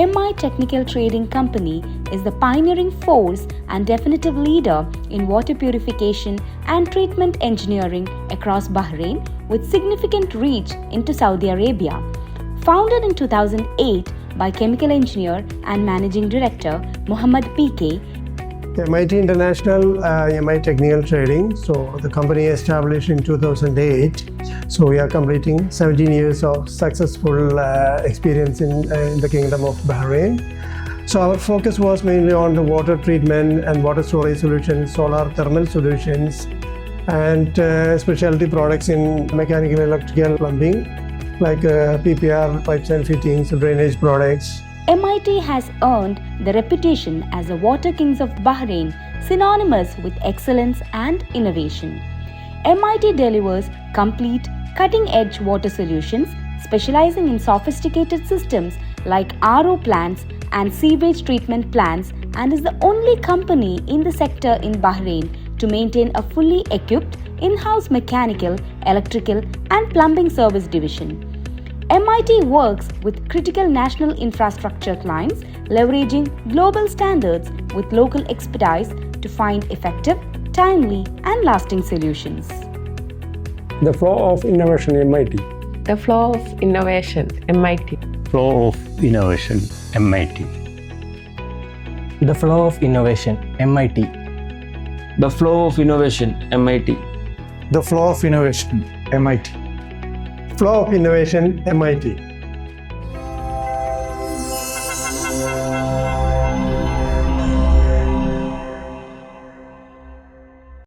MI Technical Trading Company is the pioneering force and definitive leader in water purification and treatment engineering across Bahrain, with significant reach into Saudi Arabia. Founded in 2008 by chemical engineer and managing director Muhammad PK, MIT International, MI Technical Trading. So the company established in 2008. So we are completing 17 years of successful experience in the Kingdom of Bahrain. So our focus was mainly on the water treatment and water storage solutions, solar thermal solutions, and specialty products in mechanical, electrical, plumbing, like PPR, pipes and fittings, drainage products. MIT has earned the reputation as the Water Kings of Bahrain, synonymous with excellence and innovation. MIT delivers complete, cutting-edge water solutions, specializing in sophisticated systems like RO plants and sewage treatment plants, and is the only company in the sector in Bahrain to maintain a fully equipped in-house mechanical, electrical, and plumbing service division. MIT works with critical national infrastructure clients, leveraging global standards with local expertise to find effective, timely, and lasting solutions. The flow of innovation MIT. The flow of innovation MIT. Flow of innovation MIT. The flow of innovation MIT. The flow of innovation MIT. The flow of innovation MIT. Flow of innovation, MIT.